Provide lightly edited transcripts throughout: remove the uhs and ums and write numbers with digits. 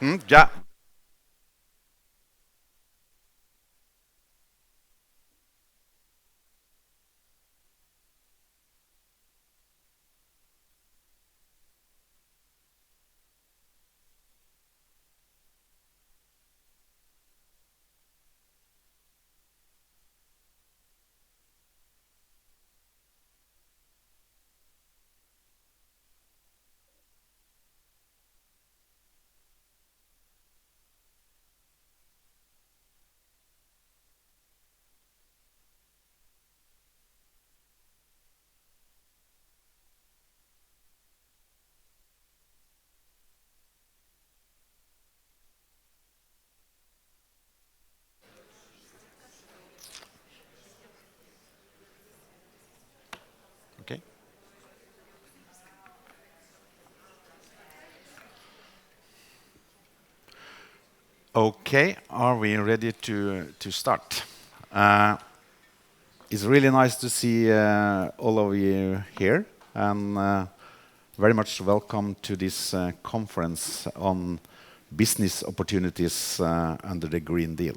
Yeah. Okay. Okay. Are we ready to start? Uh, it's really nice to see all of you here, and very much welcome to this conference on business opportunities under the Green Deal.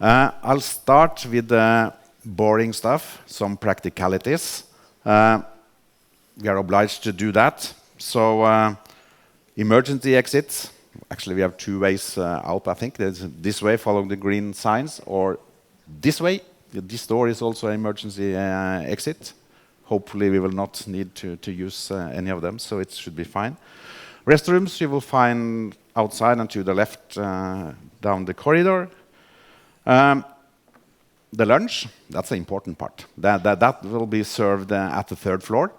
I'll start with the boring stuff, some practicalities. We are obliged to do that. So, emergency exits. Actually, we have two ways out, I think. There's this way, following the green signs, or this way. This door is also an emergency exit. Hopefully, we will not need to use any of them, so it should be fine. Restrooms you will find outside and to the left down the corridor. The lunch, that's the important part. That will be served at the third floor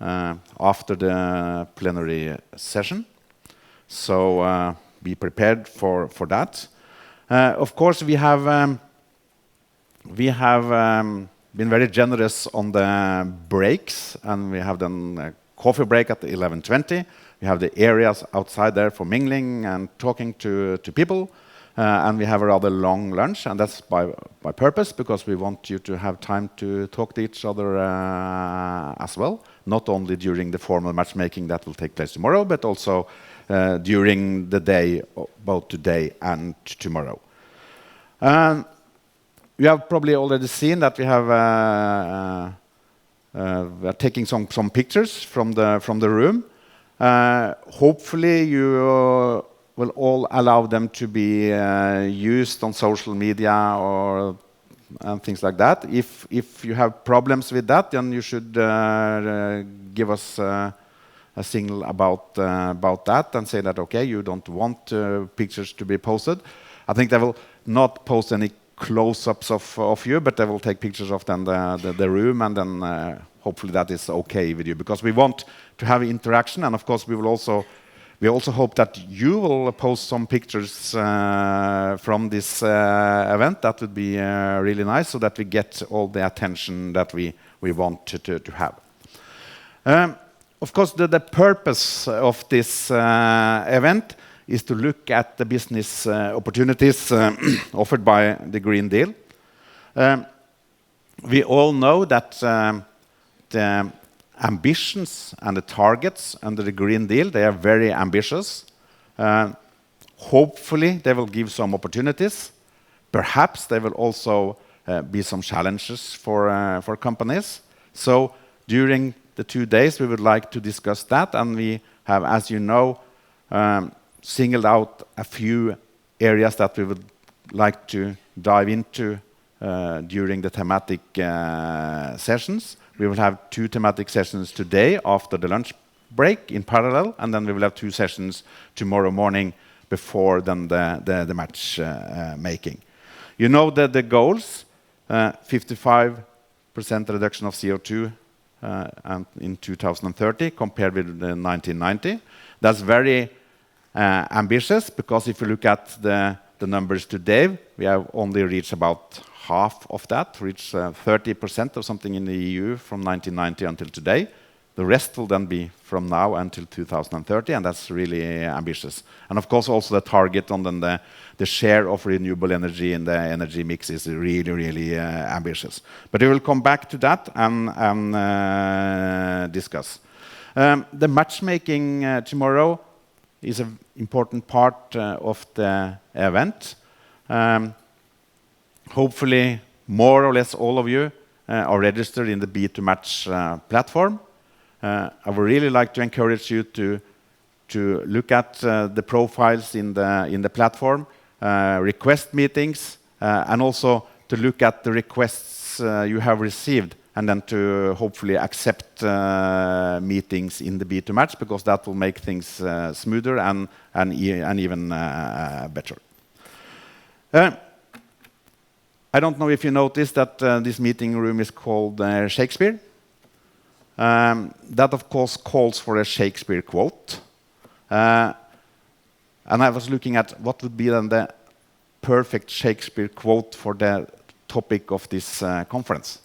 after the plenary session. So be prepared for that. Of course, we have been very generous on the breaks, and we have done a coffee break at 11:20. We have the areas outside there for mingling and talking to people. And we have a rather long lunch, and that's by purpose, because we want you to have time to talk to each other as well, not only during the formal matchmaking that will take place tomorrow, but also during the day, both today and tomorrow. You have probably already seen that we are taking some pictures from the room. Hopefully you will all allow them to be used on social media and things like that. If you have problems with that, then you should give us a signal about that and say that, okay, you don't want pictures to be posted. I think they will not post any close-ups of you, but they will take pictures of the room, and then hopefully that is okay with you, because we want to have interaction, and of course we also hope that you will post some pictures from this event. That would be really nice, so that we get all the attention that we want to have. Of course, the purpose of this event is to look at the business opportunities offered by the Green Deal. We all know that the ambitions and the targets under the Green Deal, they are very ambitious. Hopefully, they will give some opportunities. Perhaps they will also be some challenges for companies. So during the 2 days, we would like to discuss that, and we have, as you know, singled out a few areas that we would like to dive into during the thematic sessions. We will have 2 thematic sessions today after the lunch break in parallel, and then we will have 2 sessions tomorrow morning before then the match making. You know that the goals, 55% reduction of CO2 in 2030 compared with 1990. That's very ambitious, because if you look at the numbers today, we have only reached about half of that, reached 30% of something in the EU from 1990 until today. The rest will then be from now until 2030, and that's really ambitious. And of course, also the target on then the share of renewable energy in the energy mix is really, really ambitious. But we will come back to that and discuss. The matchmaking tomorrow is an important part of the event. Hopefully, more or less all of you are registered in the B2Match platform. I would really like to encourage you to look at the profiles in the platform, request meetings, and also to look at the requests you have received, and then to hopefully accept meetings in the B2Match, because that will make things smoother and even better. I don't know if you noticed that this meeting room is called Shakespeare. That, of course, calls for a Shakespeare quote. And I was looking at what would be then the perfect Shakespeare quote for the topic of this conference.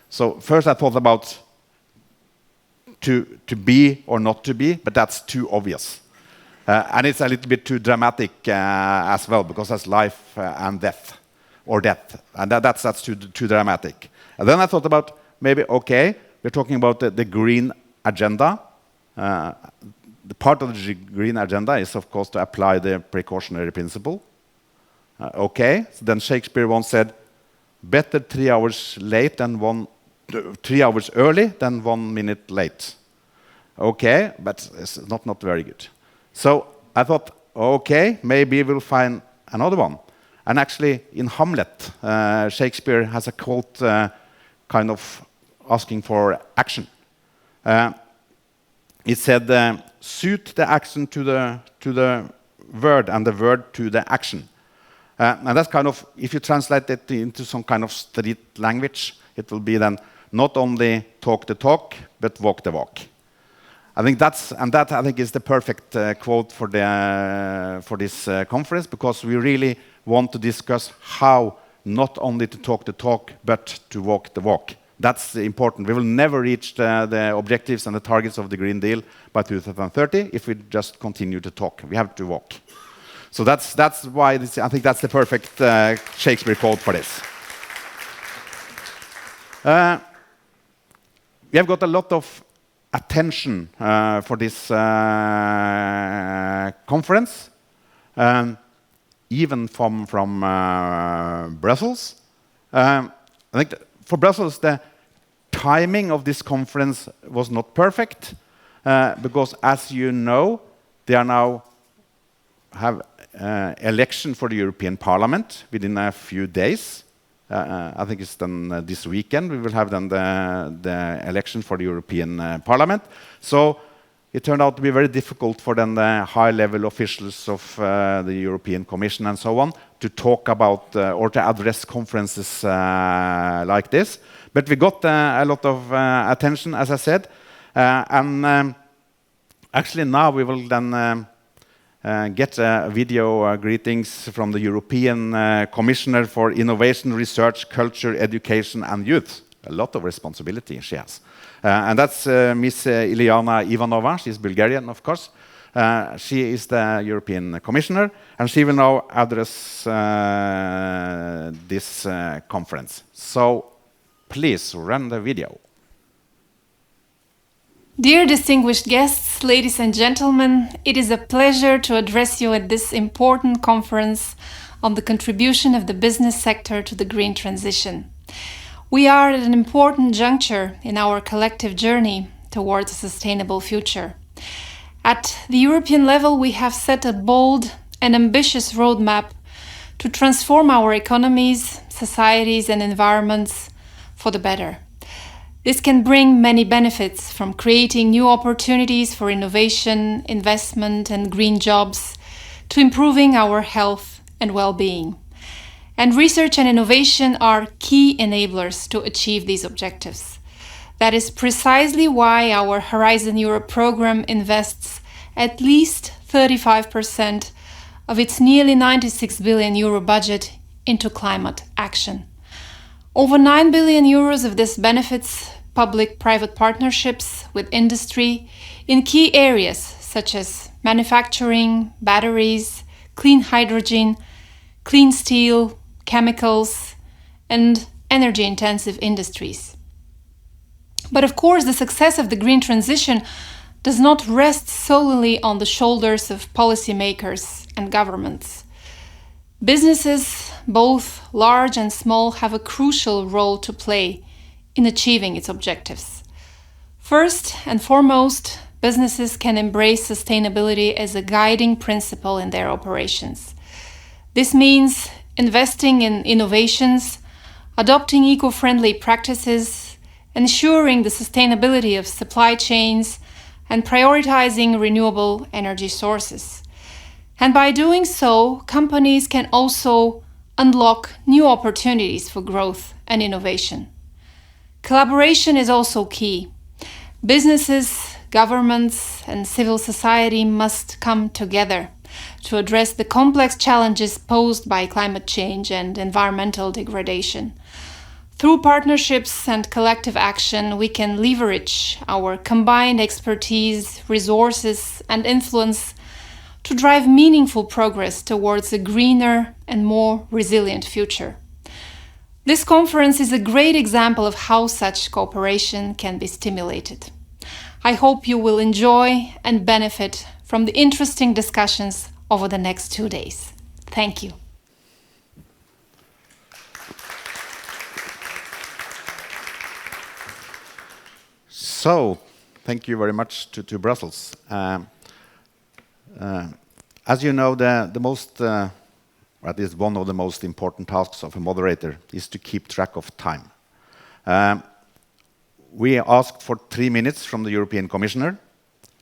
So first I thought about to be or not to be, but that's too obvious. And it's a little bit too dramatic as well, because that's life and death, or death. And that's too dramatic. And then I thought about maybe, okay, we're talking about the green agenda. The part of the green agenda is, of course, to apply the precautionary principle. Okay, so then Shakespeare once said, better 3 hours late than 3 hours early than 1 minute late. Okay, but it's not very good. So I thought, okay, maybe we'll find another one. And actually, in Hamlet, Shakespeare has a quote kind of asking for action. It said, suit the action to the word, and the word to the action. And that's kind of, if you translate it into some kind of street language, it will be then not only talk the talk, but walk the walk. I think that I think is the perfect quote for this conference, because we really want to discuss how not only to talk the talk, but to walk the walk. That's important. We will never reach the objectives and the targets of the Green Deal by 2030 if we just continue to talk. We have to walk. So that's why I think that's the perfect Shakespeare quote for this. We have got a lot of attention for this conference, even from Brussels. I think for Brussels, the timing of this conference was not perfect, because, as you know, they are now have election for the European Parliament within a few days. I think it's then this weekend we will have then the election for the European Parliament. So it turned out to be very difficult for then the high-level officials of the European Commission and so on to talk about or to address conferences like this. But we got a lot of attention, as I said, and actually now we will then get video greetings from the European Commissioner for Innovation, Research, Culture, Education and Youth. A lot of responsibility she has. And that's Miss Iliana Ivanova. She's Bulgarian, of course. She is the European Commissioner, and she will now address this conference. So please run the video. Dear distinguished guests, ladies and gentlemen, it is a pleasure to address you at this important conference on the contribution of the business sector to the green transition. We are at an important juncture in our collective journey towards a sustainable future. At the European level, we have set a bold and ambitious roadmap to transform our economies, societies, and environments for the better. This can bring many benefits, from creating new opportunities for innovation, investment, and green jobs, to improving our health and well-being. And research and innovation are key enablers to achieve these objectives. That is precisely why our Horizon Europe program invests at least 35% of its nearly 96 billion euro budget into climate action. Over 9 billion euros of this benefits public-private partnerships with industry in key areas such as manufacturing, batteries, clean hydrogen, clean steel, chemicals, and energy-intensive industries. But of course, the success of the green transition does not rest solely on the shoulders of policymakers and governments. Businesses, both large and small, have a crucial role to play in achieving its objectives. First and foremost, businesses can embrace sustainability as a guiding principle in their operations. This means investing in innovations, adopting eco-friendly practices, ensuring the sustainability of supply chains, and prioritizing renewable energy sources. And by doing so, companies can also unlock new opportunities for growth and innovation. Collaboration is also key. Businesses, governments, and civil society must come together to address the complex challenges posed by climate change and environmental degradation. Through partnerships and collective action, we can leverage our combined expertise, resources, and influence to drive meaningful progress towards a greener and more resilient future. This conference is a great example of how such cooperation can be stimulated. I hope you will enjoy and benefit from the interesting discussions over the next 2 days. Thank you. So, thank you very much to Brussels. As you know, at least one of the most important tasks of a moderator is to keep track of time. We asked for 3 minutes from the European Commissioner.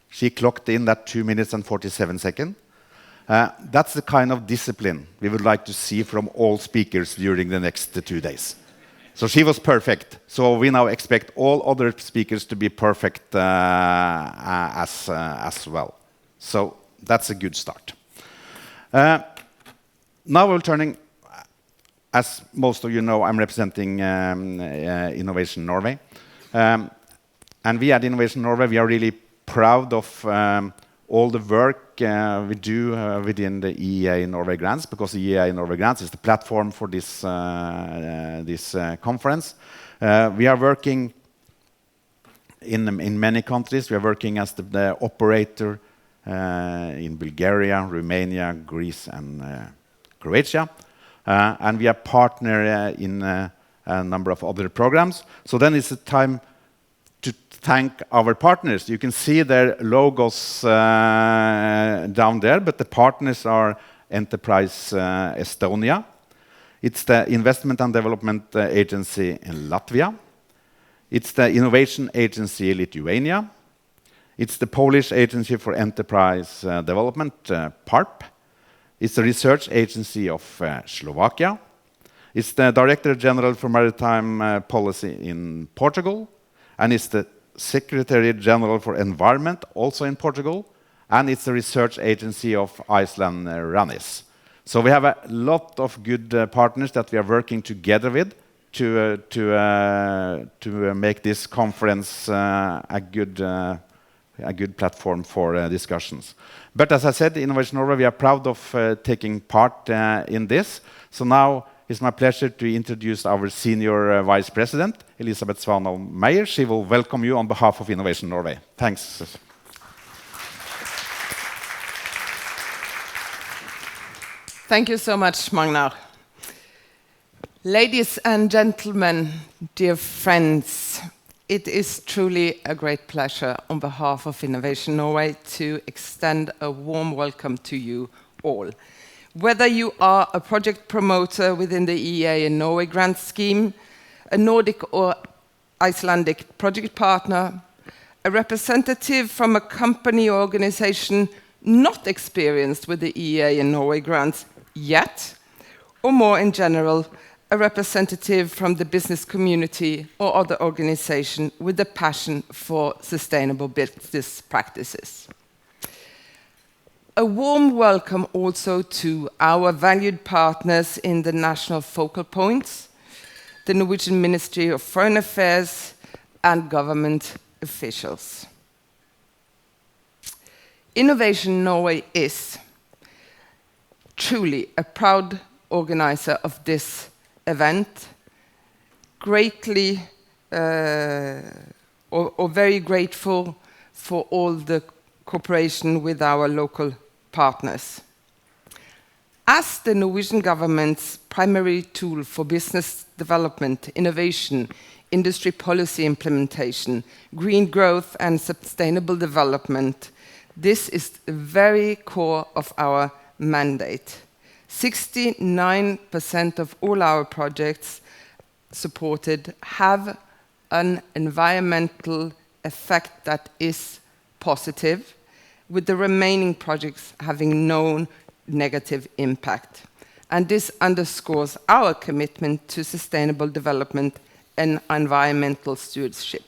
She clocked in that 2 minutes and 47 seconds. That's the kind of discipline we would like to see from all speakers during the next 2 days. So she was perfect. So we now expect all other speakers to be perfect as well. So that's a good start. Now we're turning, as most of you know, I'm representing Innovation Norway. And we at Innovation Norway, we are really proud of all the work we do within the EEA Norway grants, because the EEA Norway grants is the platform for this conference. We are working in many countries. We are working as the operator in Bulgaria, Romania, Greece, and Croatia. And we are partner in a number of other programs. So then it's a time to thank our partners. You can see their logos down there, but the partners are Enterprise Estonia. It's the Investment and Development Agency in Latvia. It's the Innovation Agency Lithuania. It's the Polish Agency for Enterprise Development, PARP. It's the Research Agency of Slovakia. It's the Director General for Maritime Policy in Portugal. And it's the Secretary General for Environment, also in Portugal. And it's the Research Agency of Iceland, RANIS. So we have a lot of good partners that we are working together with to make this conference a good platform for discussions. But as I said, Innovation Norway, we are proud of taking part in this. So now it's my pleasure to introduce our Senior Vice President, Elisabeth Svanholm Meyer. She will welcome you on behalf of Innovation Norway. Thanks. Thank you so much, Magnar. Ladies and gentlemen, dear friends, it is truly a great pleasure on behalf of Innovation Norway to extend a warm welcome to you all. Whether you are a project promoter within the EEA and Norway grant scheme, a Nordic or Icelandic project partner, a representative from a company or organization not experienced with the EEA and Norway grants yet, or more in general, a representative from the business community or other organization with a passion for sustainable business practices. A warm welcome also to our valued partners in the national focal points, the Norwegian Ministry of Foreign Affairs and government officials. Innovation Norway is truly a proud organizer of this event, greatly or very grateful for all the cooperation with our local partners. As the Norwegian government's primary tool for business development, innovation, industry policy implementation, green growth and sustainable development, this is the very core of our mandate. 69% of all our projects supported have an environmental effect that is positive, with the remaining projects having no negative impact. And this underscores our commitment to sustainable development and environmental stewardship.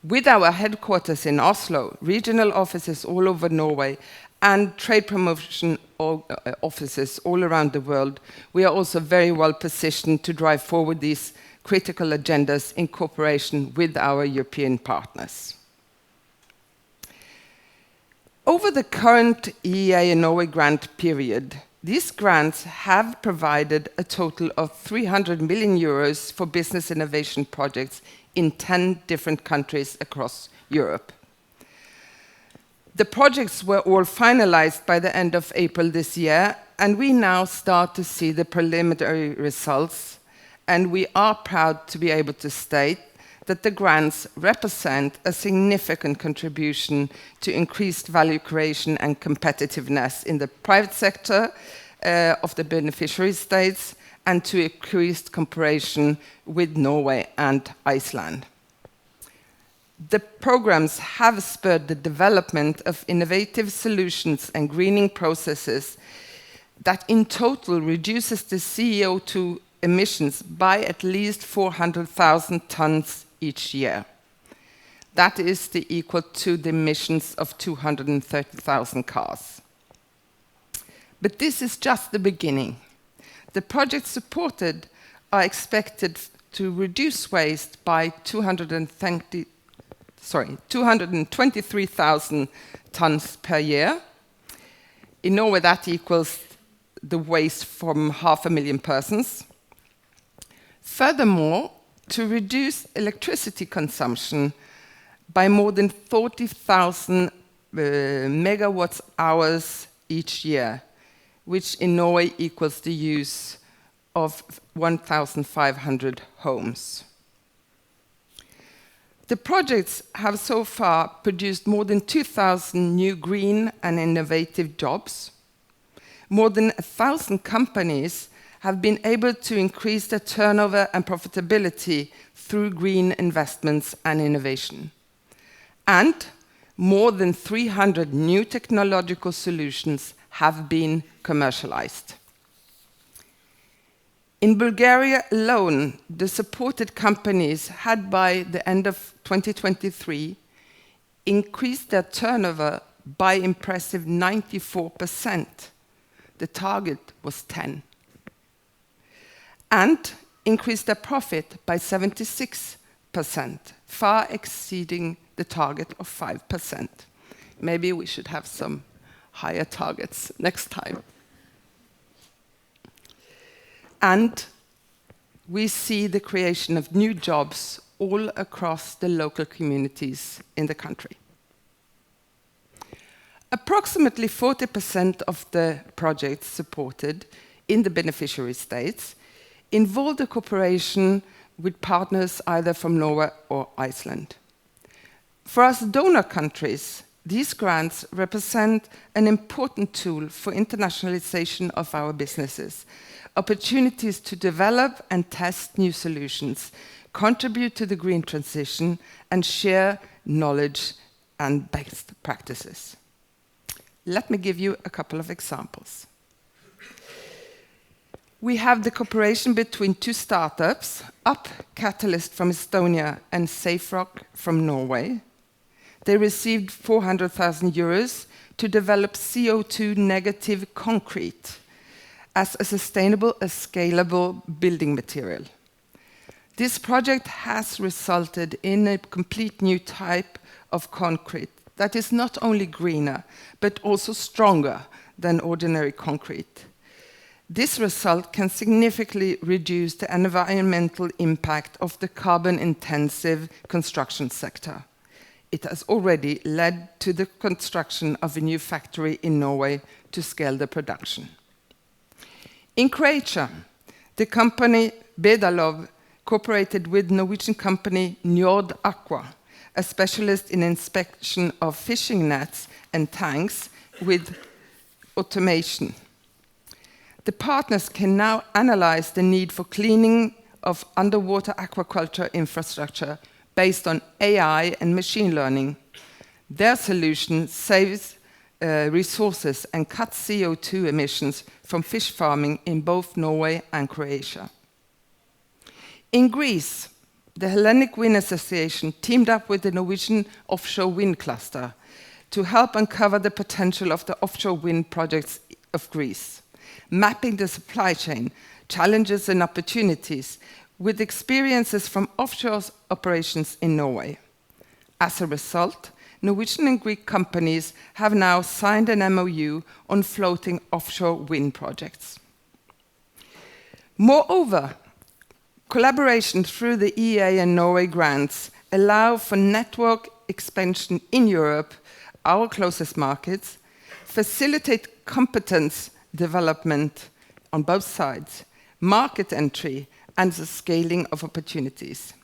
With our headquarters in Oslo, regional offices all over Norway, and trade promotion offices all around the world, we are also very well positioned to drive forward these critical agendas in cooperation with our European partners. Over the current EEA and Norway grant period, these grants have provided a total of 300 million euros for business innovation projects in 10 different countries across Europe. The projects were all finalized by the end of April this year, and we now start to see the preliminary results, and we are proud to be able to state that the grants represent a significant contribution to increased value creation and competitiveness in the private sector of the beneficiary states, and to increased cooperation with Norway and Iceland. The programs have spurred the development of innovative solutions and greening processes that in total reduces the CO2 emissions by at least 400,000 tons each year. That is equal to the emissions of 230,000 cars. But this is just the beginning. The projects supported are expected to reduce waste by 223,000 tons per year. In Norway, that equals the waste from 500,000 persons. Furthermore, to reduce electricity consumption by more than 40,000 megawatt hours each year, which in Norway equals the use of 1,500 homes. The projects have so far produced more than 2,000 new green and innovative jobs. More than 1,000 companies have been able to increase their turnover and profitability through green investments and innovation. And more than 300 new technological solutions have been commercialized. In Bulgaria alone, the supported companies had by the end of 2023 increased their turnover by impressive 94%. The target was 10%. And increased their profit by 76%, far exceeding the target of 5%. Maybe we should have some higher targets next time. And we see the creation of new jobs all across the local communities in the country. Approximately 40% of the projects supported in the beneficiary states involved a cooperation with partners either from Norway or Iceland. For us donor countries, these grants represent an important tool for internationalization of our businesses, opportunities to develop and test new solutions, contribute to the green transition, and share knowledge and best practices. Let me give you a couple of examples. We have the cooperation between two startups, Up Catalyst from Estonia and SafeRock from Norway. They received 400,000 euros to develop CO2 negative concrete as a sustainable and scalable building material. This project has resulted in a complete new type of concrete that is not only greener, but also stronger than ordinary concrete. This result can significantly reduce the environmental impact of the carbon-intensive construction sector. it has already led to the construction of a new factory in Norway to scale the production. In Croatia, the company Bedalov cooperated with Norwegian company Njord Aqua, a specialist in inspection of fishing nets and tanks with automation. The partners can now analyze the need for cleaning of underwater aquaculture infrastructure based on AI and machine learning. Their solution saves resources and cuts CO2 emissions from fish farming in both Norway and Croatia. In Greece, the Hellenic Wind Association teamed up with the Norwegian offshore wind cluster to help uncover the potential of the offshore wind projects of Greece, mapping the supply chain, challenges and opportunities with experiences from offshore operations in Norway. As a result, Norwegian and Greek companies have now signed an MOU on floating offshore wind projects. Moreover, collaboration through the EEA and Norway grants allow for network expansion in Europe, our closest markets, facilitate competence development on both sides, market entry, and the scaling of opportunities.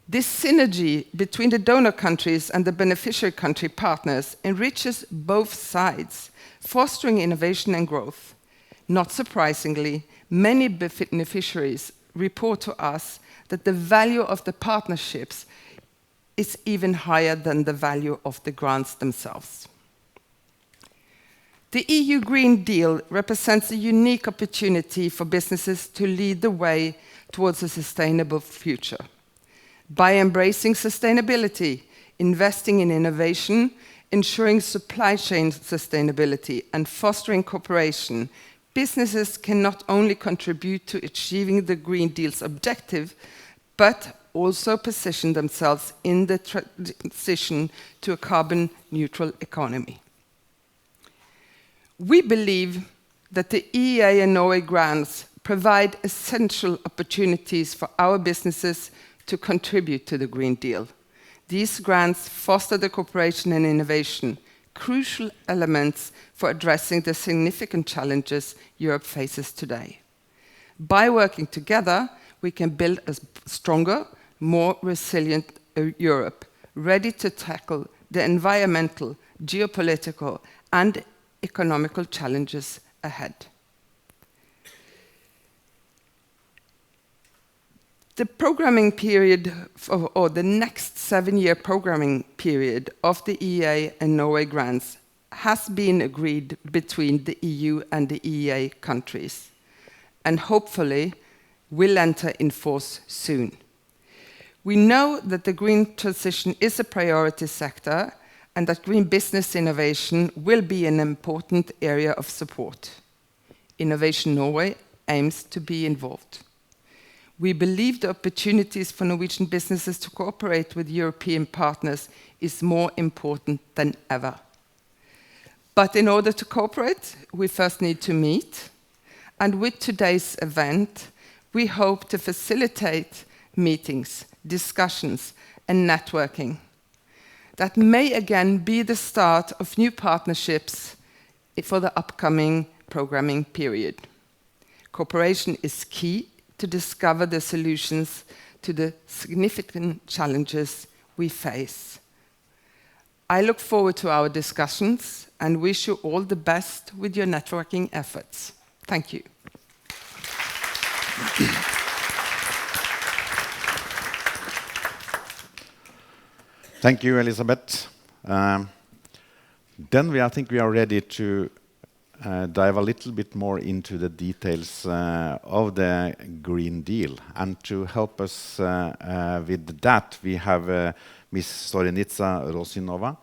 This synergy between the donor countries and the beneficiary country partners enriches both sides, fostering innovation and growth. Not surprisingly, many beneficiaries report to us that the value of the partnerships is even higher than the value of the grants themselves. The EU Green Deal represents a unique opportunity for businesses to lead the way towards a sustainable future. By embracing sustainability, investing in innovation, ensuring supply chain sustainability, and fostering cooperation, businesses can not only contribute to achieving the Green Deal's objective, but also position themselves in the transition to a carbon-neutral economy. We believe that the EEA and Norway grants provide essential opportunities for our businesses to contribute to the Green Deal. These grants foster the cooperation and innovation, crucial elements for addressing the significant challenges Europe faces today. By working together, we can build a stronger, more resilient Europe, ready to tackle the environmental, geopolitical, and economical challenges ahead. The programming period, or the next 7-year programming period of the EEA and Norway grants has been agreed between the EU and the EEA countries, and hopefully will enter in force soon. We know that the green transition is a priority sector and that green business innovation will be an important area of support. Innovation Norway aims to be involved. We believe the opportunities for Norwegian businesses to cooperate with European partners is more important than ever. But in order to cooperate, we first need to meet. And with today's event, we hope to facilitate meetings, discussions, and networking. That may again be the start of new partnerships for the upcoming programming period. Cooperation is key to discover the solutions to the significant challenges we face. I look forward to our discussions and wish you all the best with your networking efforts. Thank you. Thank you, Elisabeth. I think we are ready to dive a little bit more into the details of the Green Deal. And to help us with that, we have Ms. Storenitsa Rosinova.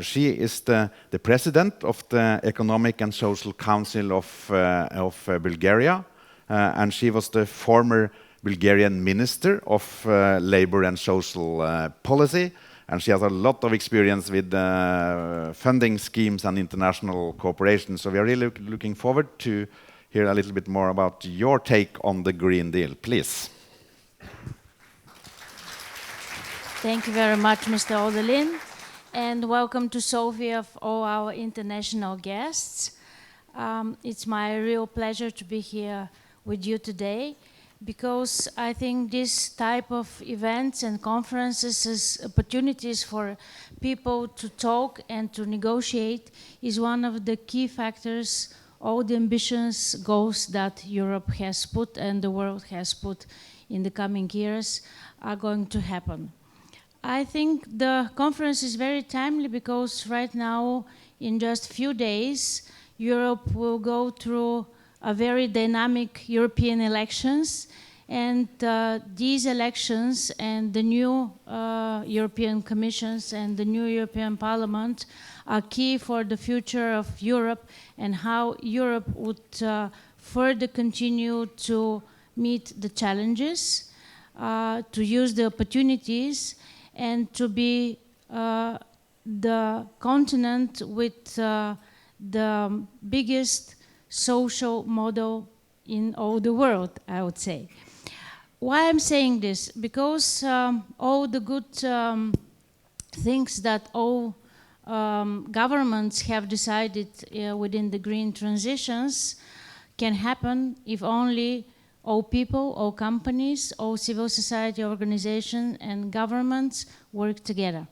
She is the president of the Economic and Social Council of Bulgaria, and she was the former Bulgarian Minister of Labor and Social Policy. And she has a lot of experience with funding schemes and international cooperation. So we are really looking forward to hear a little bit more about your take on the Green Deal. Please. Thank you very much, Mr. Odelin, and welcome to Sofia of all our international guests. It's my real pleasure to be here with you today because I think this type of events and conferences as opportunities for people to talk and to negotiate is one of the key factors, all the ambitious goals that Europe has put and the world has put in the coming years are going to happen. I think the conference is very timely because right now, in just a few days, Europe will go through a very dynamic European elections, and these elections and the new European Commissions and the new European Parliament are key for the future of Europe and how Europe would further continue to meet the challenges, to use the opportunities, and to be the continent with the biggest social model in all the world, I would say. Why I'm saying this? Because all the good things that all governments have decided within the green transitions can happen if only all people, all companies, all civil society organizations and governments work together.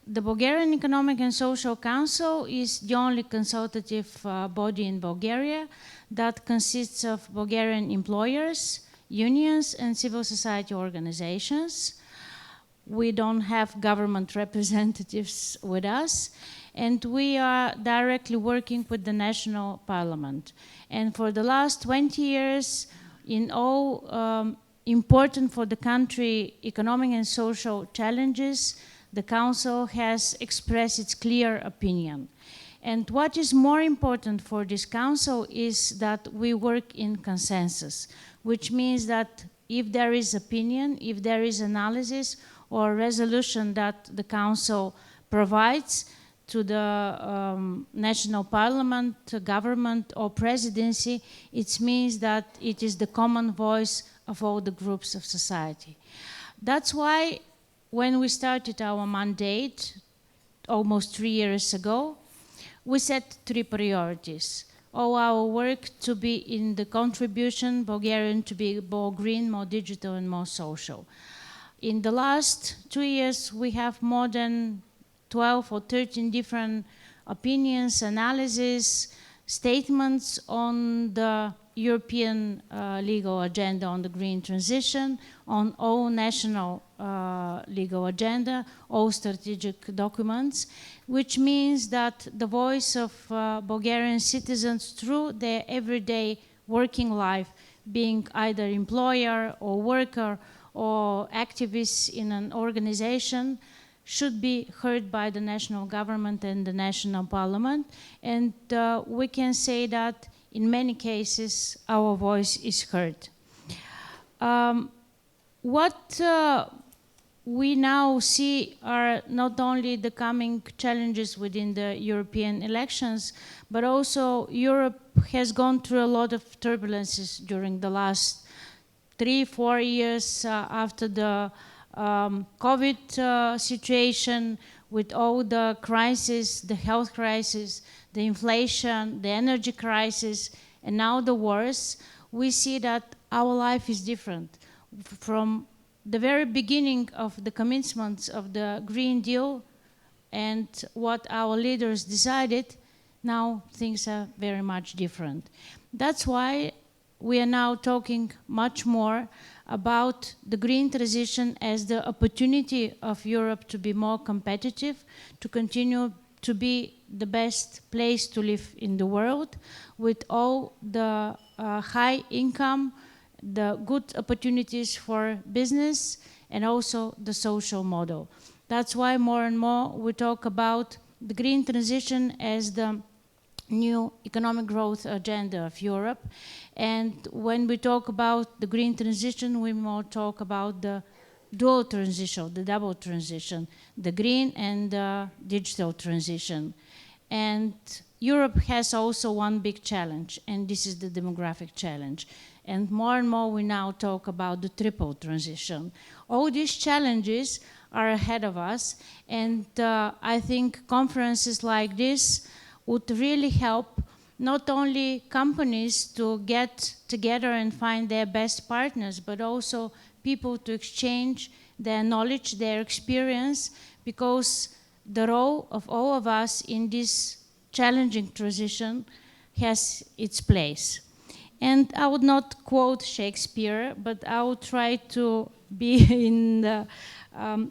The Bulgarian Economic and Social Council is the only consultative body in Bulgaria that consists of Bulgarian employers, unions, and civil society organizations. We don't have government representatives with us, and we are directly working with the national parliament. And for the last 20 years, in all important for the country economic and social challenges, the Council has expressed its clear opinion. And what is more important for this Council is that we work in consensus, which means that if there is opinion, if there is analysis or resolution that the Council provides to the national parliament, government or presidency, it means that it is the common voice of all the groups of society. That's why when we started our mandate almost 3 years ago, we set 3 priorities. All our work to be in the contribution, Bulgarian to be more green, more digital and more social. In the last 2 years, we have more than 12 or 13 different opinions, analyses, statements on the European legal agenda on the green transition, on all national legal agenda, all strategic documents, which means that the voice of Bulgarian citizens through their everyday working life, being either employer or worker or activists in an organization, should be heard by the national government and the national parliament. And we can say that in many cases our voice is heard. What we now see are not only the coming challenges within the European elections, but also Europe has gone through a lot of turbulences during the last 3-4 years after the COVID situation, with all the crises, the health crisis, the inflation, the energy crisis, and now the wars. We see that our life is different. From the very beginning of the commencement of the Green Deal and what our leaders decided, now things are very much different. That's why we are now talking much more about the green transition as the opportunity of Europe to be more competitive, to continue to be the best place to live in the world, with all the high income, the good opportunities for business, and also the social model. That's why more and more we talk about the green transition as the new economic growth agenda of Europe. And when we talk about the green transition, we more talk about the dual transition, the double transition, the green and the digital transition. And Europe has also one big challenge, and this is the demographic challenge. And more we now talk about the triple transition. All these challenges are ahead of us. And I think conferences like this would really help not only companies to get together and find their best partners, but also people to exchange their knowledge, their experience, because the role of all of us in this challenging transition has its place. And I would not quote Shakespeare, but I would try to be in the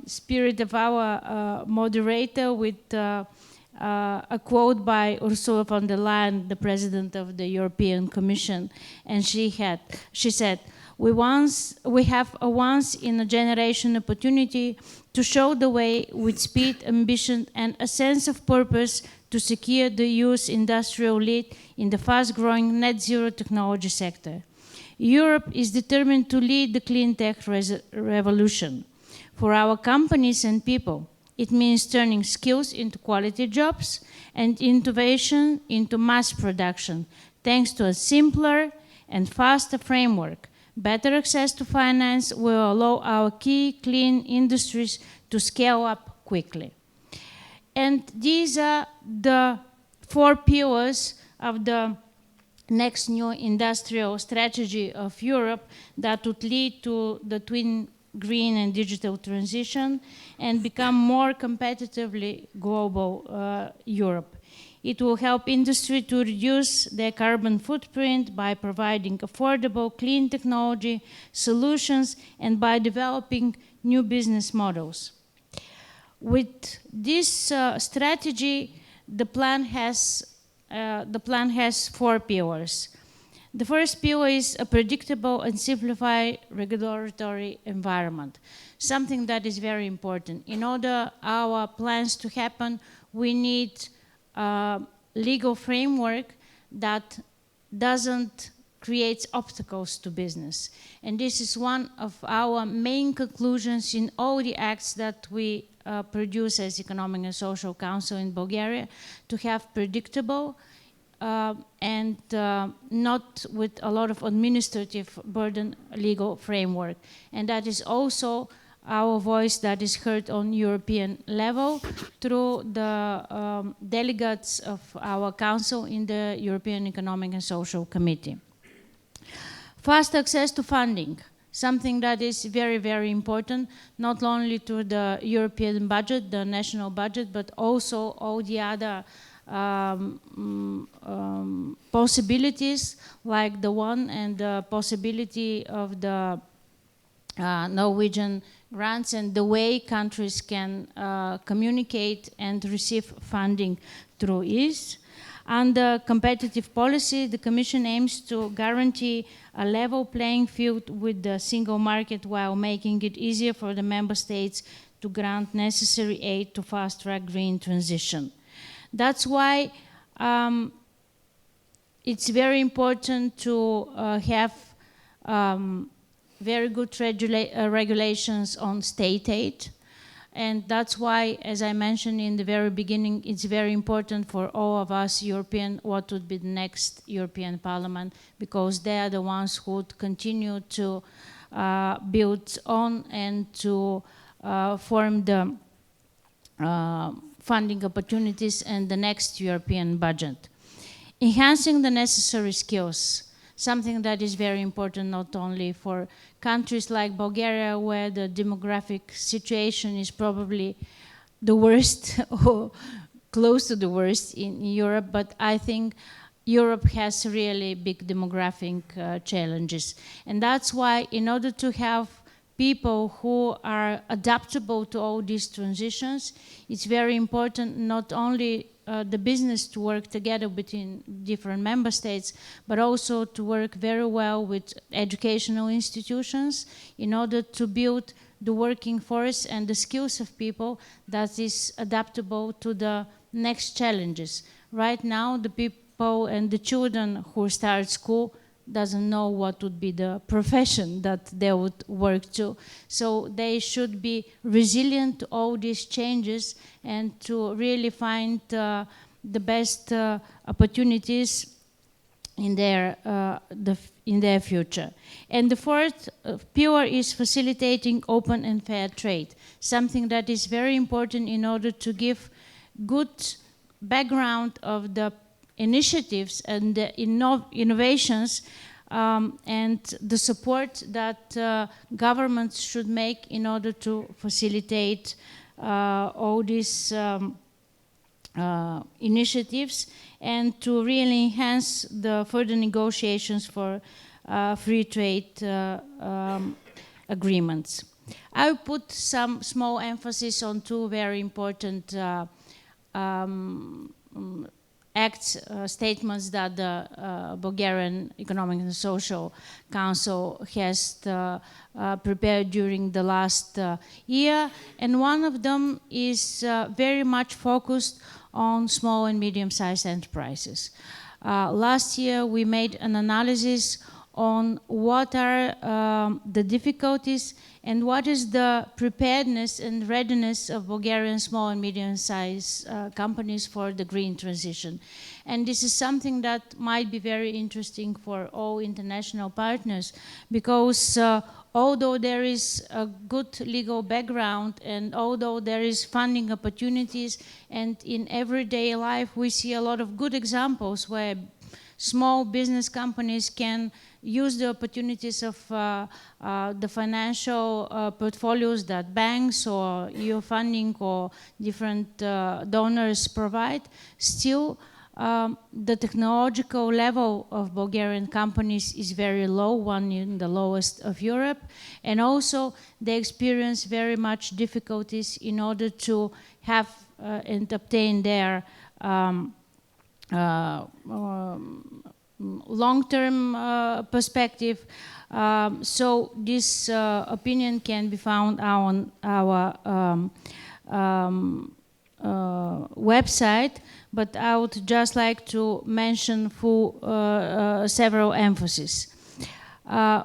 spirit of our moderator with a quote by Ursula von der Leyen, the president of the European Commission. And she said, we have a once in a generation opportunity to show the way with speed, ambition, and a sense of purpose to secure the EU's industrial lead in the fast-growing net zero technology sector. Europe is determined to lead the clean tech revolution. For our companies and people, it means turning skills into quality jobs and innovation into mass production, thanks to a simpler and faster framework. Better access to finance will allow our key clean industries to scale up quickly. And these are the 4 pillars of the next new industrial strategy of Europe that would lead to the twin green and digital transition and become more competitively global Europe. It will help industry to reduce their carbon footprint by providing affordable, clean technology solutions and by developing new business models. With this strategy, the plan has 4 pillars. The first pillar is a predictable and simplified regulatory environment, something that is very important. In order our plans to happen, we need a legal framework that doesn't create obstacles to business. And this is one of our main conclusions in all the acts that we produce as Economic and Social Council in Bulgaria, to have predictable and not with a lot of administrative burden legal framework. And that is also our voice that is heard on European level through the delegates of our council in the European Economic and Social Committee. Fast access to funding, something that is very, very important, not only to the European budget, the national budget, but also all the other possibilities like the one and the possibility of the Norwegian grants and the way countries can communicate and receive funding through it. Under competitive policy, the Commission aims to guarantee a level playing field with the single market while making it easier for the member states to grant necessary aid to fast-track green transition. That's why it's very important to have very good regulations on state aid. And that's why, as I mentioned in the very beginning, it's very important for all of us European, what would be the next European Parliament, because they are the ones who would continue to build on and to form the funding opportunities and the next European budget. Enhancing the necessary skills, something that is very important not only for countries like Bulgaria, where the demographic situation is probably the worst or close to the worst in Europe, but I think Europe has really big demographic challenges. And that's why in order to have people who are adaptable to all these transitions, it's very important not only the business to work together between different member states, but also to work very well with educational institutions in order to build the working force and the skills of people that is adaptable to the next challenges. Right now, the people and the children who start school doesn't know what would be the profession that they would work to. So they should be resilient to all these changes and to really find the best opportunities in their future. And the fourth pillar is facilitating open and fair trade, something that is very important in order to give good background of the initiatives and the innovations and the support that governments should make in order to facilitate all these initiatives and to really enhance the further negotiations for free trade agreements. I will put some small emphasis on two very important statements that the Bulgarian Economic and Social Council has prepared during the last year. And one of them is very much focused on small and medium-sized enterprises. Last year, we made an analysis on what are the difficulties and what is the preparedness and readiness of Bulgarian small and medium-sized companies for the green transition. And this is something that might be very interesting for all international partners, because although there is a good legal background and although there is funding opportunities, and in everyday life we see a lot of good examples where small business companies can use the opportunities of the financial portfolios that banks or EU funding or different donors provide, still the technological level of Bulgarian companies is very low, one in the lowest of Europe, and also they experience very much difficulties in order to have and obtain their long-term perspective. So this opinion can be found on our website, but I would just like to mention several emphases.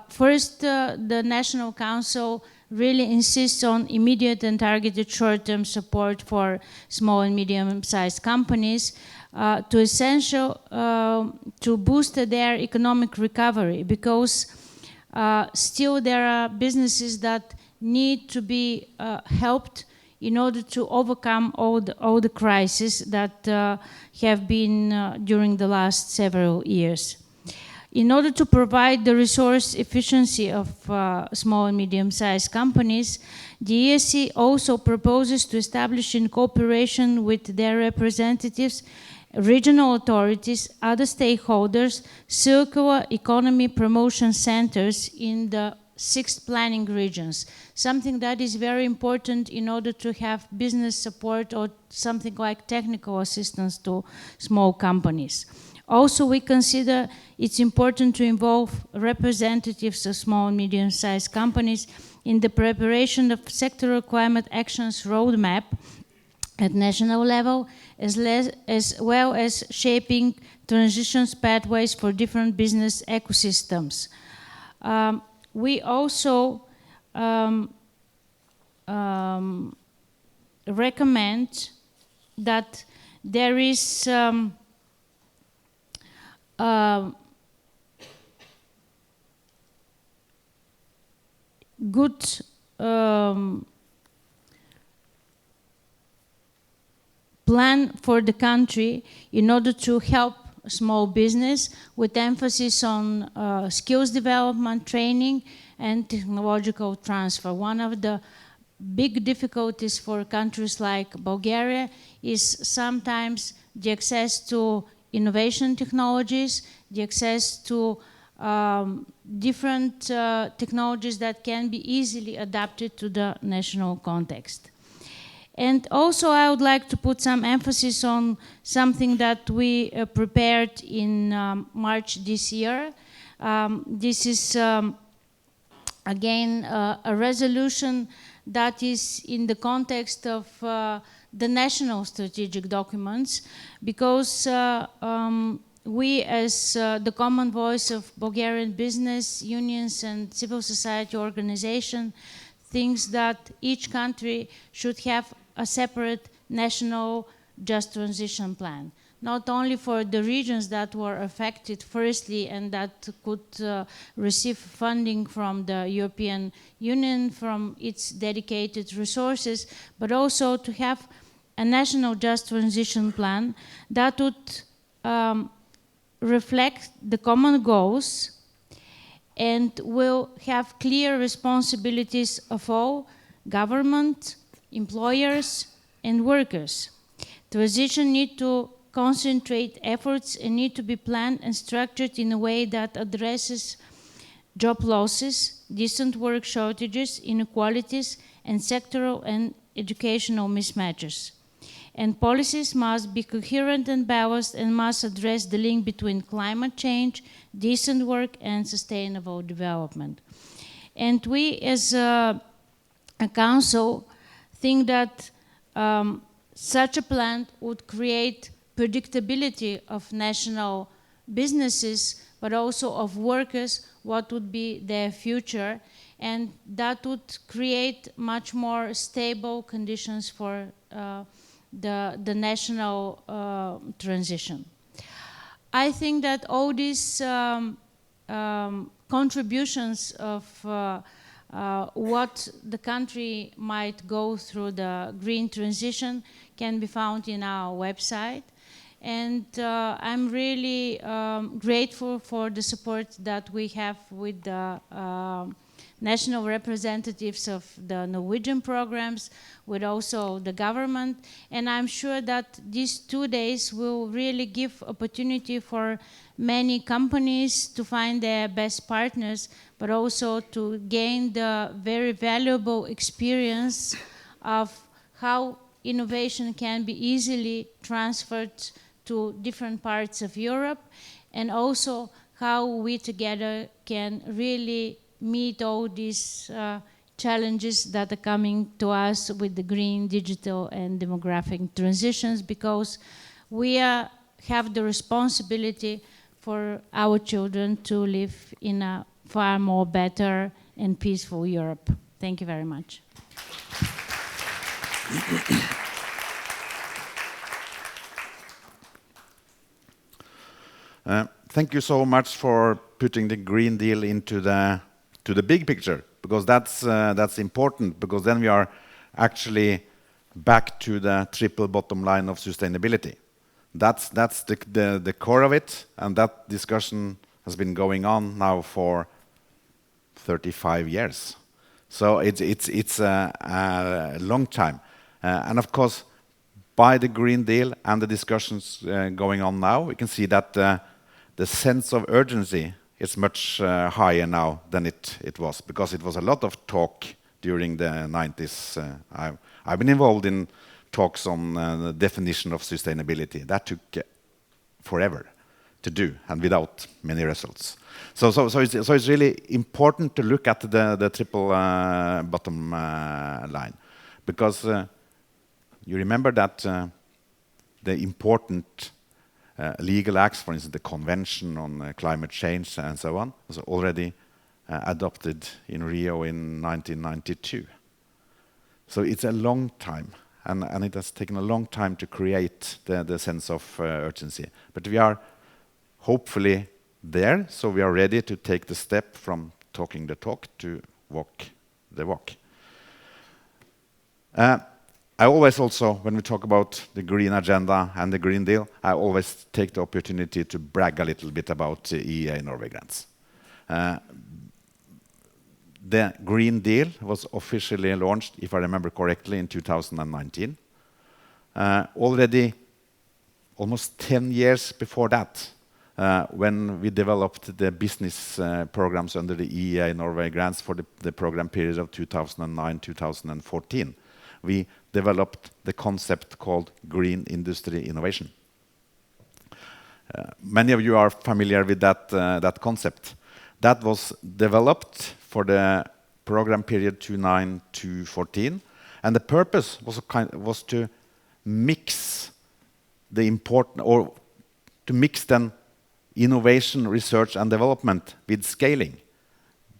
First, the National Council really insists on immediate and targeted short-term support for small and medium-sized companies to essential to boost their economic recovery, because still there are businesses that need to be helped in order to overcome all the crises that have been during the last several years. In order to provide the resource efficiency of small and medium-sized companies, the ESC also proposes to establish, in cooperation with their representatives, regional authorities, other stakeholders, circular economy promotion centers in the 6 planning regions, something that is very important in order to have business support or something like technical assistance to small companies. Also, we consider it's important to involve representatives of small and medium-sized companies in the preparation of sectoral climate actions roadmap at national level, as well as shaping transition pathways for different business ecosystems. We also recommend that there is good plan for the country in order to help small business, with emphasis on skills development, training, and technological transfer. One of the big difficulties for countries like Bulgaria is sometimes the access to innovation technologies, the access to different technologies that can be easily adapted to the national context. And also I would like to put some emphasis on something that we prepared in March this year. This is again a resolution that is in the context of the national strategic documents, because we as the common voice of Bulgarian business unions and civil society organizations thinks that each country should have a separate national just transition plan. not only for the regions that were affected firstly and that could receive funding from the European Union from its dedicated resources, but also to have a national just transition plan that would reflect the common goals and will have clear responsibilities of all government, employers, and workers. Transition need to concentrate efforts and need to be planned and structured in a way that addresses job losses, decent work shortages, inequalities, and sectoral and educational mismatches. And policies must be coherent and balanced and must address the link between climate change, decent work, and sustainable development. And we as a council think that such a plan would create predictability of national businesses, but also of workers, what would be their future, and that would create much more stable conditions for the national transition. I think that all these contributions of what the country might go through the green transition can be found in our website. And I'm really grateful for the support that we have with the national representatives of the Norwegian programs, with also the government. And I'm sure that these 2 days will really give opportunity for many companies to find their best partners, but also to gain the very valuable experience of how innovation can be easily transferred to different parts of Europe, and also how we together can really meet all these challenges that are coming to us with the green, digital, and demographic transitions, because we have the responsibility for our children to live in a far more better and peaceful Europe. Thank you very much. Thank you so much for putting the Green Deal into the big picture, because that's important, because then we are actually back to the triple bottom line of sustainability. That's the core of it, and that discussion has been going on now for 35 years. So it's a long time. And of course, by the Green Deal and the discussions going on now, we can see that the sense of urgency is much higher now than it was, because it was a lot of talk during the 90s. I've been involved in talks on the definition of sustainability. That took forever to do, and without many results. So it's really important to look at the triple bottom line, because you remember that the important legal acts, for instance, the Convention on Climate Change and so on, was already adopted in Rio in 1992. So it's a long time, and it has taken a long time to create the sense of urgency. But we are hopefully there, so we are ready to take the step from talking the talk to walk the walk. I always also, when we talk about the green agenda and the Green Deal, I always take the opportunity to brag a little bit about EEA Norway grants. The Green Deal was officially launched, if I remember correctly, in 2019. Already almost 10 years before that, when we developed the business programs under the EEA Norway grants for the program period of 2009-2014, we developed the concept called Green Industry Innovation. Many of you are familiar with that concept. That was developed for the program period 2009-2014, and the purpose was to mix the then innovation, research, and development with scaling,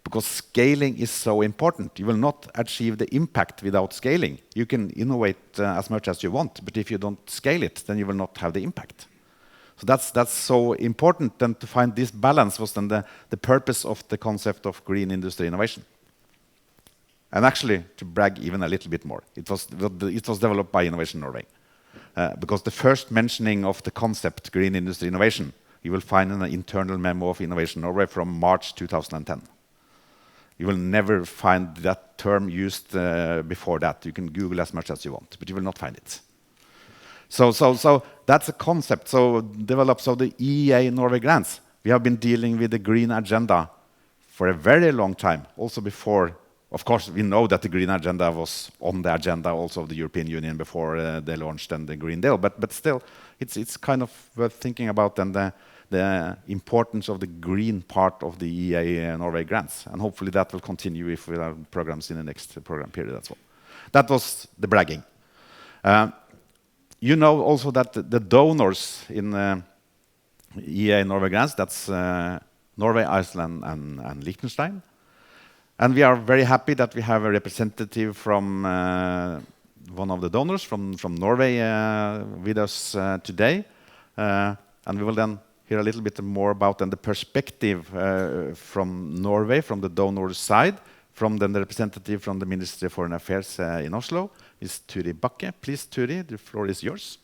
because scaling is so important. You will not achieve the impact without scaling. You can innovate as much as you want, but if you don't scale it, then you will not have the impact. So that's so important. Then to find this balance was then the purpose of the concept of green industry innovation. And actually, to brag even a little bit more, it was developed by Innovation Norway. Because the first mentioning of the concept green industry innovation, you will find in an internal memo of Innovation Norway from March 2010. You will never find that term used before that. You can Google as much as you want, but you will not find it. So that's a concept. So developed. So the EEA Norway grants. We have been dealing with the green agenda for a very long time. Also before, of course, we know that the green agenda was on the agenda also of the European Union before they launched the Green Deal. But still, it's kind of worth thinking about then the importance of the green part of the EEA Norway grants. And hopefully that will continue if we have programs in the next program period as well. That was the bragging. You know also that the donors in EEA Norway grants, that's Norway, Iceland, and Liechtenstein. And we are very happy that we have a representative from one of the donors from Norway with us today. And we will then hear a little bit more about the perspective from Norway, from the donor's side, from the representative from the Ministry of Foreign Affairs in Oslo, is Turi Bakke. Please, Turi, the floor is yours.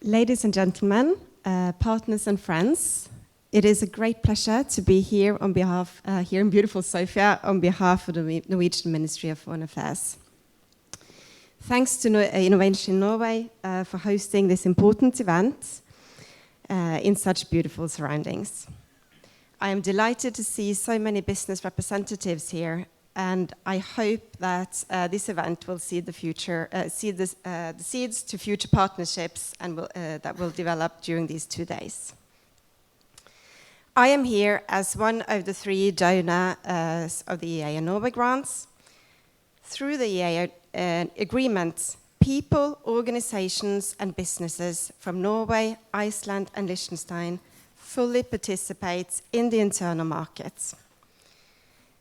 Ladies and gentlemen, partners and friends, it is a great pleasure to be here on behalf, here in beautiful Sofia, on behalf of the Norwegian Ministry of Foreign Affairs. Thanks to Innovation Norway for hosting this important event in such beautiful surroundings. I am delighted to see so many business representatives here, and I hope that this event will see the seeds to future partnerships and that will develop during these 2 days. I am here as one of the 3 donors of the EEA Norway grants. Through the EEA agreement, people, organizations, and businesses from Norway, Iceland, and Liechtenstein fully participate in the internal markets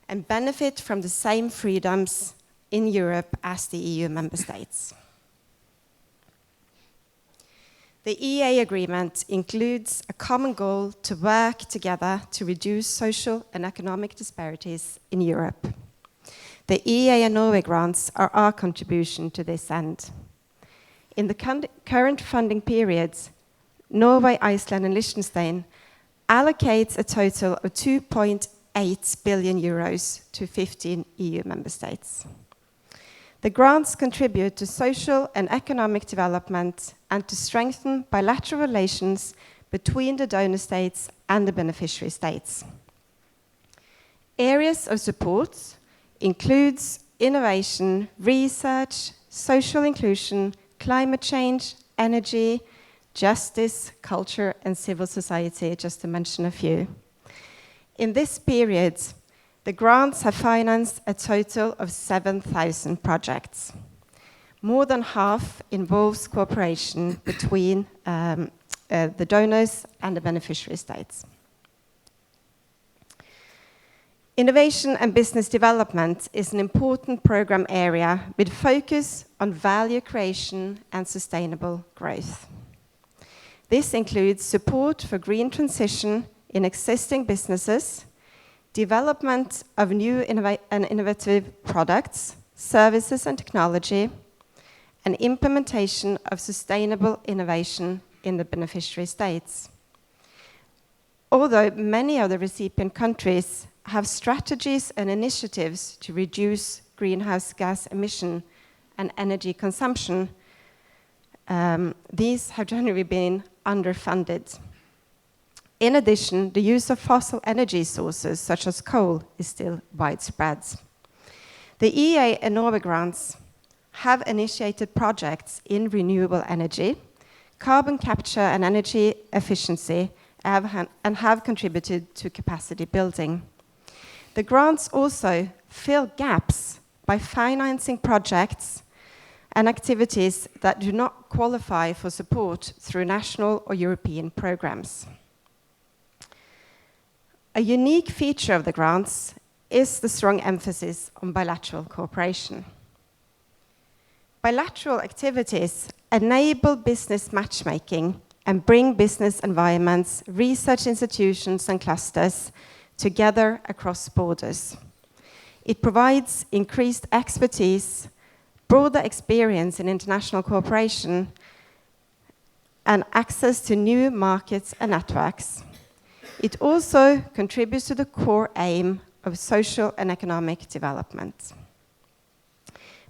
and benefit from the same freedoms in Europe as the EU member states. The EEA agreement includes a common goal to work together to reduce social and economic disparities in Europe. The EEA and Norway grants are our contribution to this end. In the current funding periods, Norway, Iceland, and Liechtenstein allocates a total of 2.8 billion euros to 15 EU member states. The grants contribute to social and economic development and to strengthen bilateral relations between the donor states and the beneficiary states. Areas of support includes innovation, research, social inclusion, climate change, energy, justice, culture, and civil society, just to mention a few. In this period, the grants have financed a total of 7,000 projects. More than half involves cooperation between the donors and the beneficiary states. Innovation and business development is an important program area with focus on value creation and sustainable growth. This includes support for green transition in existing businesses, development of new and innovative products, services and technology, and implementation of sustainable innovation in the beneficiary states. Although many of the recipient countries have strategies and initiatives to reduce greenhouse gas emission and energy consumption, these have generally been underfunded. In addition, the use of fossil energy sources such as coal is still widespread. The EEA and Norway grants have initiated projects in renewable energy, carbon capture and energy efficiency, and have contributed to capacity building. The grants also fill gaps by financing projects and activities that do not qualify for support through national or European programs. A unique feature of the grants is the strong emphasis on bilateral cooperation. Bilateral activities enable business matchmaking and bring business environments, research institutions and clusters together across borders. It provides increased expertise, broader experience in international cooperation, and access to new markets and networks. It also contributes to the core aim of social and economic development.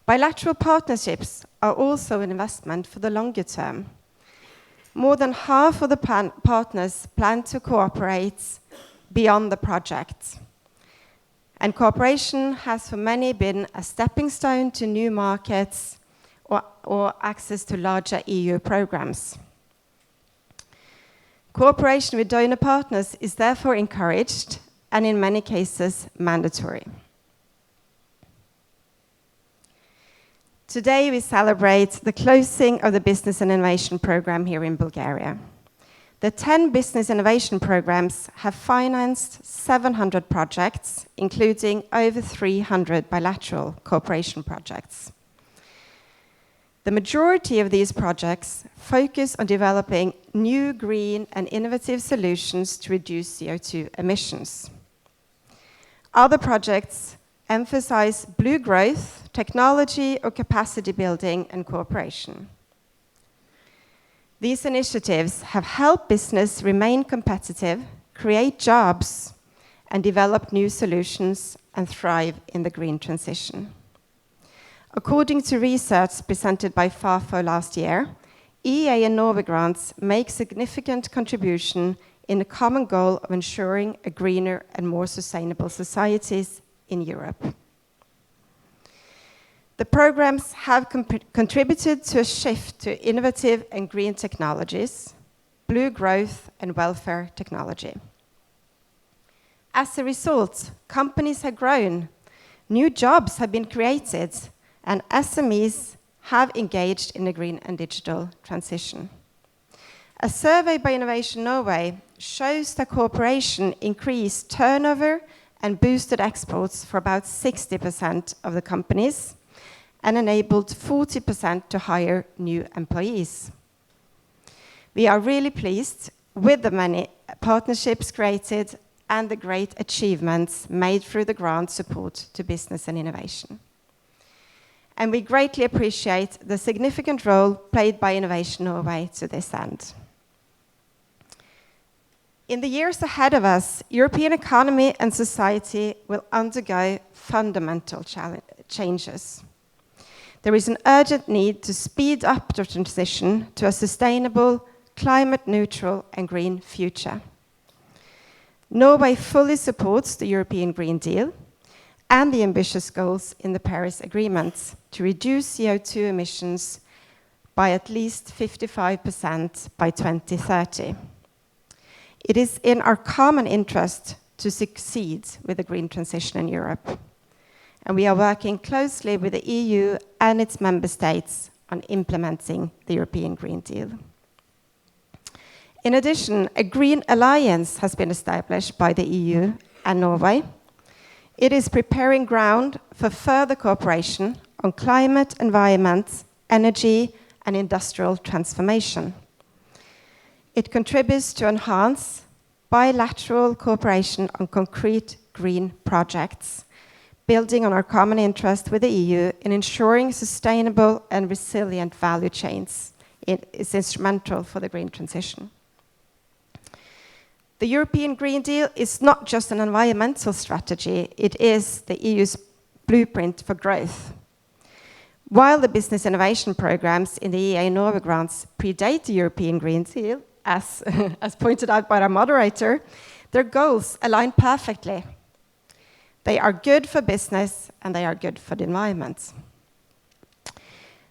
Bilateral partnerships are also an investment for the longer term. More than half of the partners plan to cooperate beyond the project. And cooperation has for many been a stepping stone to new markets or access to larger EU programs. Cooperation with donor partners is therefore encouraged and in many cases mandatory. Today we celebrate the closing of the Business and Innovation Programme here in Bulgaria. The 10 business innovation programs have financed 700 projects, including over 300 bilateral cooperation projects. The majority of these projects focus on developing new green and innovative solutions to reduce CO2 emissions. Other projects emphasize blue growth, technology or capacity building and cooperation. These initiatives have helped business remain competitive, create jobs, and develop new solutions and thrive in the green transition. According to research presented by FAFO last year, EEA and Norway grants make significant contribution in the common goal of ensuring a greener and more sustainable societies in Europe. The programs have contributed to a shift to innovative and green technologies, blue growth and welfare technology. As a result, companies have grown, new jobs have been created, and SMEs have engaged in the green and digital transition. A survey by Innovation Norway shows that cooperation increased turnover and boosted exports for about 60% of the companies and enabled 40% to hire new employees. We are really pleased with the many partnerships created and the great achievements made through the grant support to business and innovation. And we greatly appreciate the significant role played by Innovation Norway to this end. In the years ahead of us, European economy and society will undergo fundamental changes. There is an urgent need to speed up the transition to a sustainable, climate-neutral and green future. Norway fully supports the European Green Deal and the ambitious goals in the Paris Agreement to reduce CO2 emissions by at least 55% by 2030. It is in our common interest to succeed with the green transition in Europe. And we are working closely with the EU and its member states on implementing the European Green Deal. In addition, a Green Alliance has been established by the EU and Norway. It is preparing ground for further cooperation on climate, environment, energy, and industrial transformation. It contributes to enhance bilateral cooperation on concrete green projects, building on our common interest with the EU in ensuring sustainable and resilient value chains. It is instrumental for the green transition. The European Green Deal is not just an environmental strategy, it is the EU's blueprint for growth. While the business innovation programs in the EEA Norway grants predate the European Green Deal, as pointed out by our moderator, their goals align perfectly. They are good for business and they are good for the environment.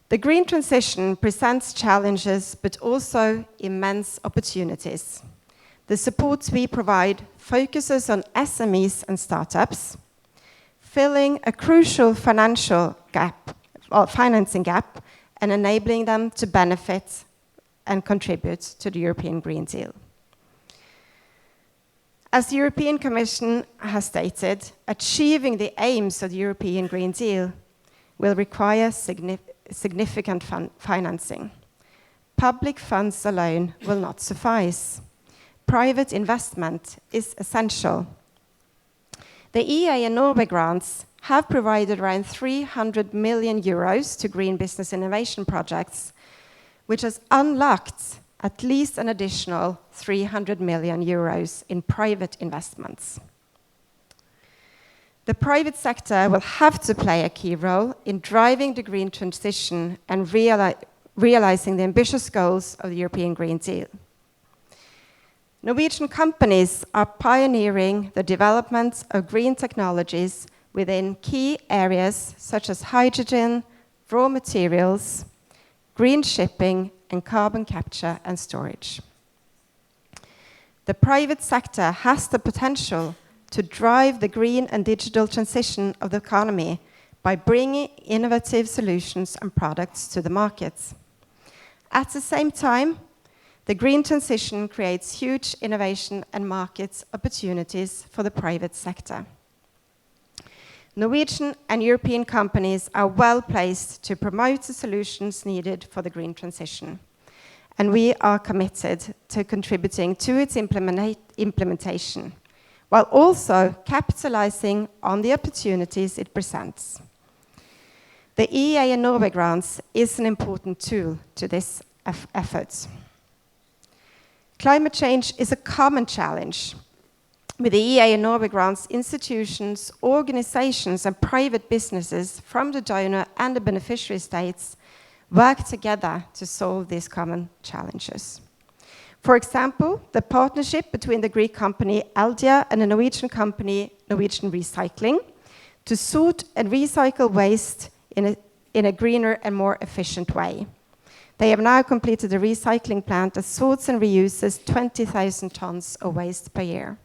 The green transition presents challenges but also immense opportunities. The support we provide focuses on SMEs and startups, filling a crucial financing gap and enabling them to benefit and contribute to the European Green Deal. As the European Commission has stated, achieving the aims of the European Green Deal will require significant financing. Public funds alone will not suffice. Private investment is essential. The EA and Norway grants have provided around 300 million euros to green business innovation projects, which has unlocked at least an additional 300 million euros in private investments. The private sector will have to play a key role in driving the green transition and realizing the ambitious goals of the European Green Deal. Norwegian companies are pioneering the development of green technologies within key areas such as hydrogen, raw materials, green shipping, and carbon capture and storage. The private sector has the potential to drive the green and digital transition of the economy by bringing innovative solutions and products to the markets. At the same time, the green transition creates huge innovation and market opportunities for the private sector. Norwegian and European companies are well placed to promote the solutions needed for the green transition, and we are committed to contributing to its implementation, while also capitalizing on the opportunities it presents. The EA and Norway grants is an important tool to this effort. Climate change is a common challenge. With the EA and Norway grants, institutions, organizations, and private businesses from the donor and the beneficiary states work together to solve these common challenges. For example, the partnership between the Greek company Aldia and the Norwegian company Norwegian Recycling to sort and recycle waste in a greener and more efficient way. They have now completed a recycling plant that sorts and reuses 20,000 tons of waste per year.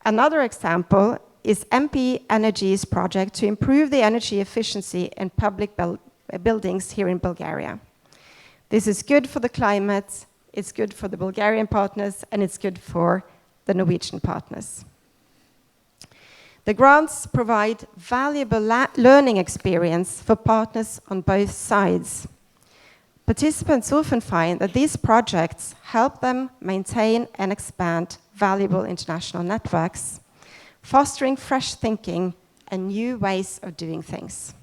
Another example is MP Energy's project to improve the energy efficiency in public buildings here in Bulgaria. This is good for the climate, it's good for the Bulgarian partners, and it's good for the Norwegian partners. The grants provide valuable learning experience for partners on both sides. Participants often find that these projects help them maintain and expand valuable international networks, fostering fresh thinking and new ways of doing things.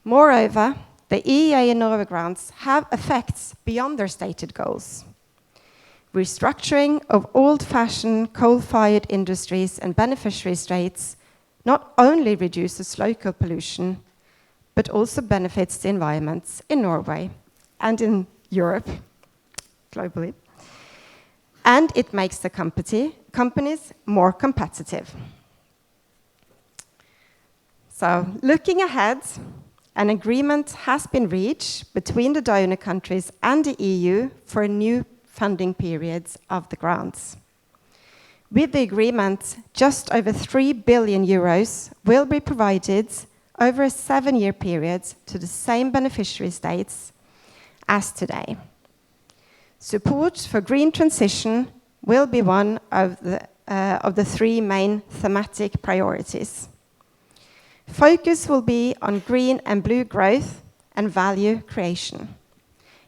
Moreover, the EEA and Norway grants have effects beyond their stated goals. Restructuring of old-fashioned coal-fired industries and beneficiary states not only reduces local pollution, but also benefits the environments in Norway and in Europe, globally. And it makes the companies more competitive. So, looking ahead, an agreement has been reached between the donor countries and the EU for a new funding periods of the grants. With the agreement, just over 3 billion euros will be provided over a 7-year period to the same beneficiary states as today. Support for green transition will be one of the 3 main thematic priorities. Focus will be on green and blue growth and value creation.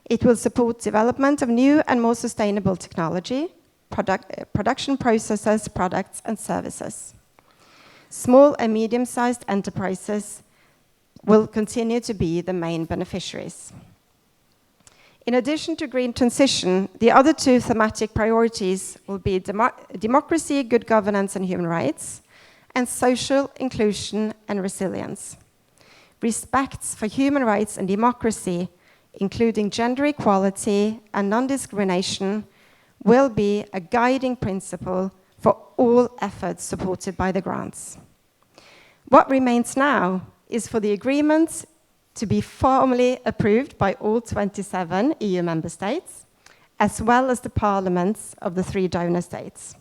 It will support development of new and more sustainable technology, production processes, products, and services. Small and medium-sized enterprises will continue to be the main beneficiaries. In addition to green transition, the other 2 thematic priorities will be democracy, good governance, and human rights, and social inclusion and resilience. Respect for human rights and democracy, including gender equality and non-discrimination, will be a guiding principle for all efforts supported by the grants. What remains now is for the agreement to be formally approved by all 27 EU member states, as well as the parliaments of the 3 donor states.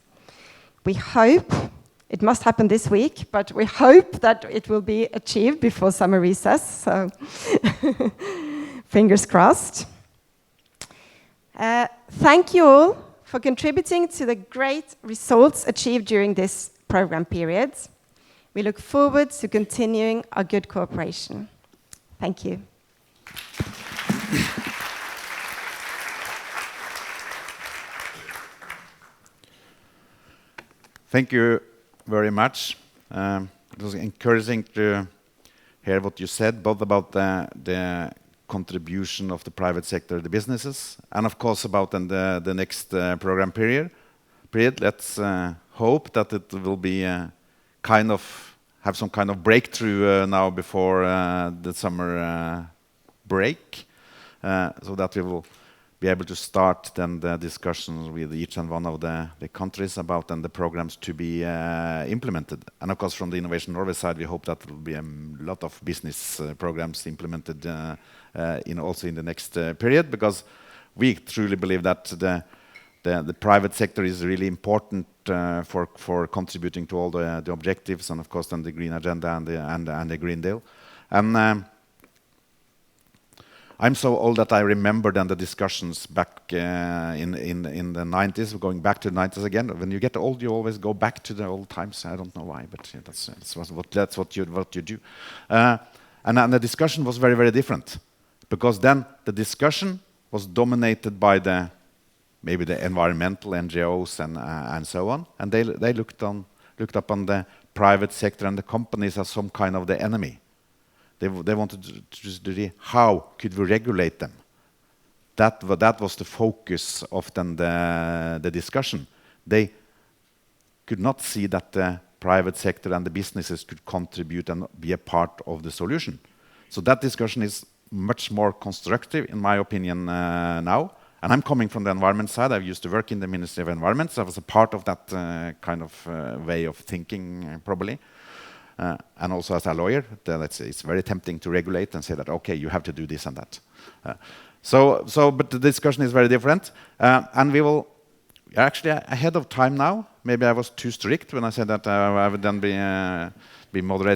We hope, it must happen this week, but we hope that it will be achieved before summer recess, so fingers crossed. Thank you all for for contributing to the great results achieved during this program period. We look forward to continuing our good cooperation. Thank you. Thank you very much. It was encouraging to hear what you said, both about the contribution of the private sector, the businesses, and of course about the next program period. Let's hope that it will be have some kind of breakthrough now before the summer break, so that we will be able to start then the discussions with each and one of the countries about then the programs to be implemented. And of course, from the Innovation Norway side, we hope that there will be a lot of business programs implemented also in the next period, because we truly believe that the private sector is really important for contributing to all the objectives, and of course then the green agenda and the Green Deal. And I'm so old that I remember then the discussions back in the 90s, going back to the 90s again. When you get old, you always go back to the old times. I don't know why, but yeah, that's what you do. And the discussion was very, very different, because then the discussion was dominated by maybe the environmental NGOs and so on, and they looked upon the private sector and the companies as some kind of the enemy. They wanted to just do how could we regulate them. That was the focus of then the discussion. They could not see that the private sector and the businesses could contribute and be a part of the solution. So that discussion is much more constructive, in my opinion, now. And I'm coming from the environment side. I used to work in the Ministry of Environment, so I was a part of that kind of way of thinking, probably. And also as a lawyer, it's very tempting to regulate and say that, okay, you have to do this and that. But the discussion is very different. And we will, actually ahead of time now, maybe I was too strict when I said that I would then be moderating